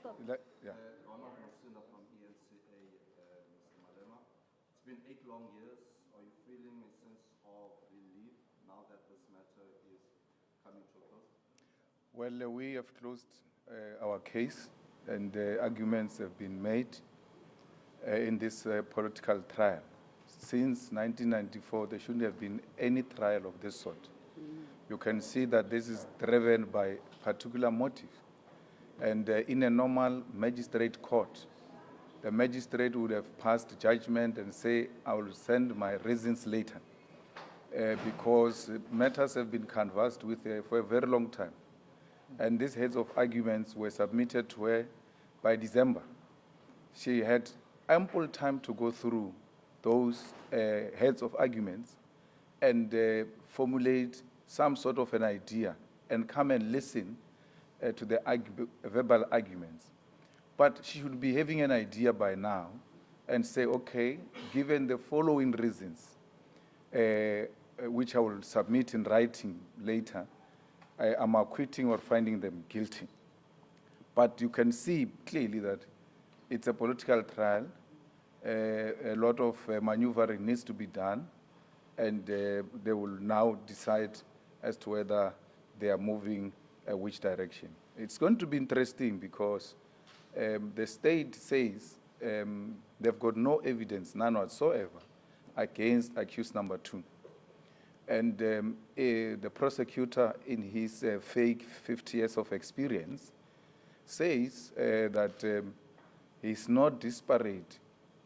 stop. Yeah. Ronald Masina from ENCA, Mr. Malema. It's been 8 long years. Are you feeling a sense of relief now that this matter is coming to a close? Well, we have closed our case, and arguments have been made in this political trial. Since 1994, there shouldn't have been any trial of this sort. You can see that this is driven by particular motive. And in a normal magistrate court, the magistrate would have passed judgment and say, I will send my reasons later, because matters have been canvassed with for a very long time. And these heads of arguments were submitted to her by December. She had ample time to go through those heads of arguments and formulate some sort of an idea and come and listen to the verbal arguments. But she should be having an idea by now and say, okay, given the following reasons, which I will submit in writing later, I am acquitting or finding them guilty. But you can see clearly that it's a political trial. A lot of maneuvering needs to be done, and they will now decide as to whether they are moving which direction. It's going to be interesting because the state says they've got no evidence, none whatsoever, against accused number 2. And the prosecutor, in his fake 50 years of experience, says that he's not desperate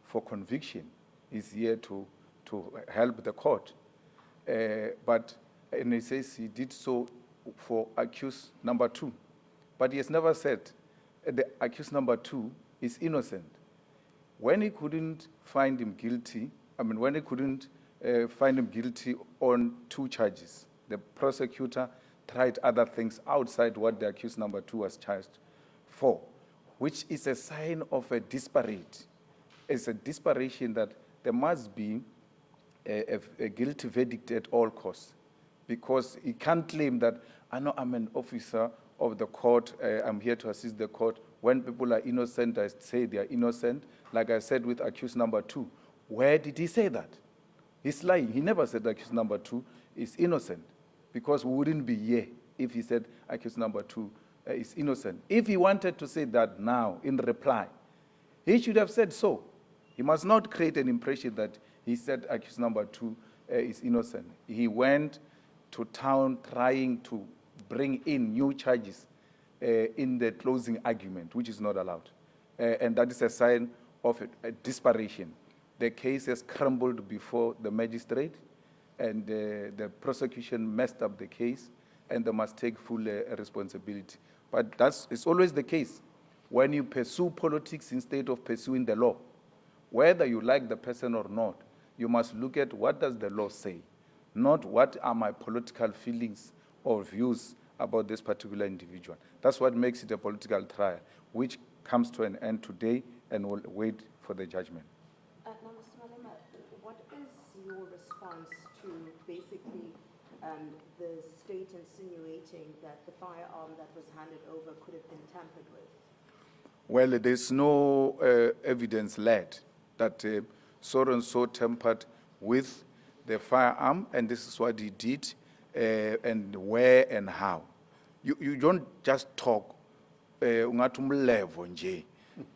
for conviction. He's here to help the court. And he says he did so for accused number 2. But he has never said the accused number 2 is innocent. When he couldn't find him guilty, when he couldn't find him guilty on 2 charges, the prosecutor tried other things outside what the accused number 2 was charged for, which is a sign of a disparate. It's a desperation that there must be a guilty verdict at all costs, because he can't claim that, I know I'm an officer of the court, I'm here to assist the court. When people are innocent, I say they are innocent. Like I said with accused number 2, where did he say that? He's lying. He never said accused number 2 is innocent, because we wouldn't be here if he said accused number 2 is innocent. If he wanted to say that now in reply, he should have said so. He must not create an impression that he said accused number 2 is innocent. He went to town trying to bring in new charges in the closing argument, which is not allowed. And that is a sign of a desperation. The case has crumbled before the magistrate, and the prosecution messed up the case, and they must take full responsibility. But it's always the case. When you pursue politics instead of pursuing the law, whether you like the person or not, you must look at what does the law say, not what are my political feelings or views about this particular individual. That's what makes it a political trial, which comes to an end today and will wait for the judgment. Now, Mr. Malema, what is your response to basically the state insinuating that the firearm that was handed over could have been tampered with? Well, there's no evidence led that so-and-so tampered with the firearm, and this is what he did, and where and how. You don't just talk,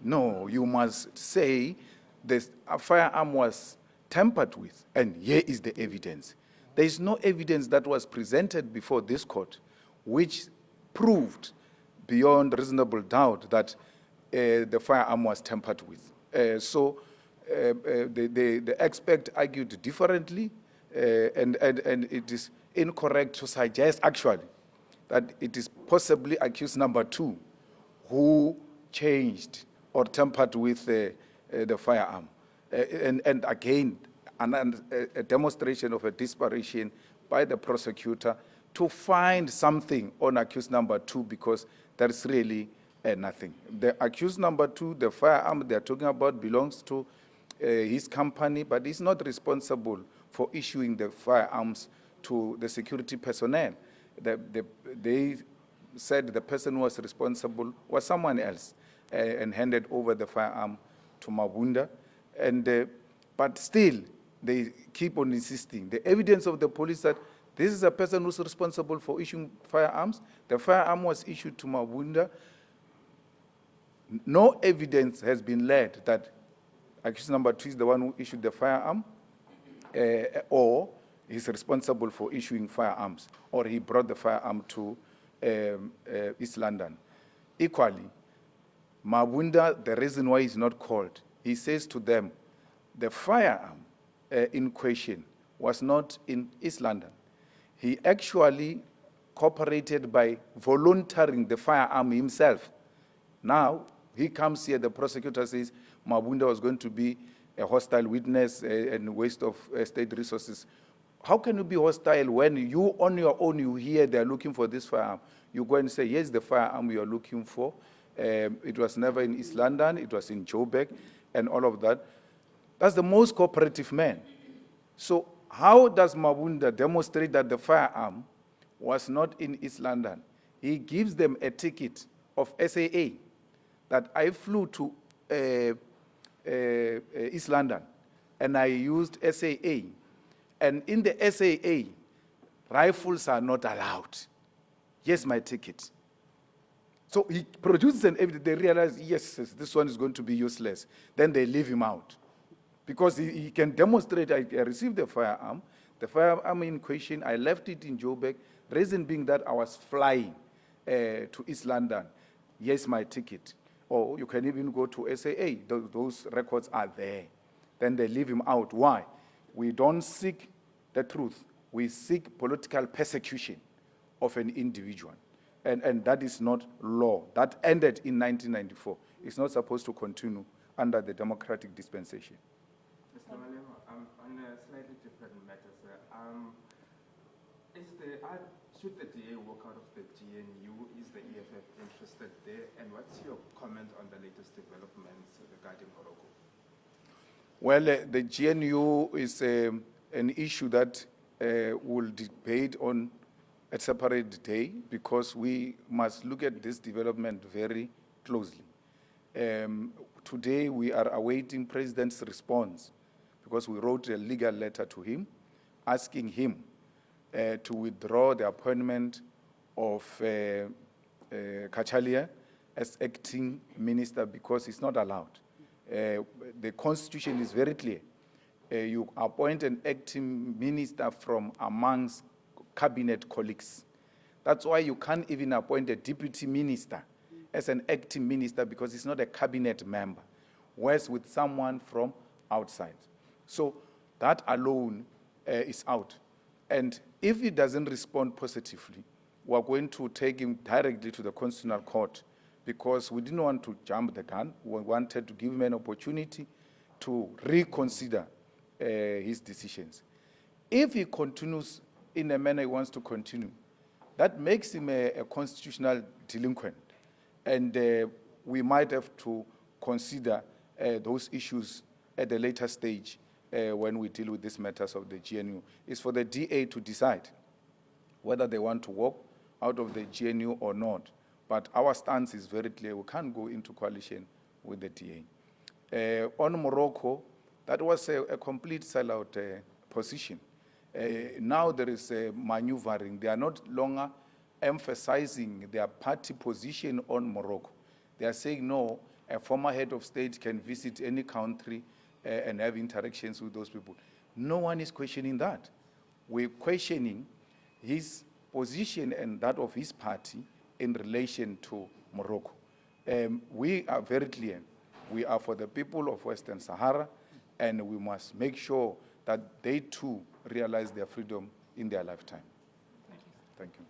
no, you must say this firearm was tampered with, and here is the evidence. There is no evidence that was presented before this court which proved beyond reasonable doubt that the firearm was tampered with. So the expert argued differently, and it is incorrect to suggest actually that it is possibly accused number 2 who changed or tampered with the firearm. And again, a demonstration of a desperation by the prosecutor to find something on accused number 2, because there is really nothing. The accused number 2, the firearm they're talking about, belongs to his company, but he's not responsible for issuing the firearms to the security personnel. They said the person who was responsible was someone else. and handed over the firearm to Mabunda. But still, they keep on insisting. The evidence of the police that this is a person who's responsible for issuing firearms. The firearm was issued to Mabunda. No evidence has been led that accused number 2 is the one who issued the firearm, or he's responsible for issuing firearms, or he brought the firearm to East London. Equally, Mabunda, the reason why he's not called, he says to them, the firearm in question was not in East London. He actually cooperated by volunteering the firearm himself. Now, he comes here, the prosecutor says Mabunda was going to be a hostile witness and waste of state resources. How can you be hostile when you, on your own, you hear they're looking for this firearm? You go and say, yes, the firearm you're looking for. It was never in East London, it was in Joburg, and all of that. That's the most cooperative man. So how does Mabunda demonstrate that the firearm was not in East London? He gives them a ticket of SAA that I flew to East London and I used SAA. And in the SAA, rifles are not allowed. Here's my ticket. So he produces an evidence. They realize, yes, this one is going to be useless. Then they leave him out. Because he can demonstrate, I received the firearm in question, I left it in Joburg, reason being that I was flying to East London. Here's my ticket. Or you can even go to SAA. Those records are there. Then they leave him out. Why? We don't seek the truth. We seek political persecution of an individual. And that is not law. That ended in 1994. It's not supposed to continue under the democratic dispensation. Mr. Malema, on a slightly different matter, sir. Should the DA walk out of the GNU? Is the EFF interested there? And what's your comment on the latest developments regarding Morocco? Well, the GNU is an issue that we'll debate on a separate day because we must look at this development very closely. Today, we are awaiting President's response because we wrote a legal letter to him asking him to withdraw the appointment of Kachalia as acting minister because it's not allowed. The constitution is very clear. You appoint an acting minister from amongst cabinet colleagues. That's why you can't even appoint a deputy minister as an acting minister because it's not a cabinet member, whereas with someone from outside. So that alone is out. And if he doesn't respond positively, we're going to take him directly to the Constitutional Court because we didn't want to jump the gun. We wanted to give him an opportunity to reconsider his decisions. If he continues in the manner he wants to continue, that makes him a constitutional delinquent. And we might have to consider those issues at a later stage when we deal with these matters of the GNU. It's for the DA to decide whether they want to walk out of the GNU or not. But our stance is very clear. We can't go into coalition with the DA. On Morocco, that was a complete sellout position. Now there is a maneuvering. They are not longer emphasizing their party position on Morocco. They are saying, no, a former head of state can visit any country and have interactions with those people. No one is questioning that. We're questioning his position and that of his party in relation to Morocco. We are very clear. We are for the people of Western Sahara, and we must make sure that they too realize their freedom in their lifetime. Thank you. Thank you.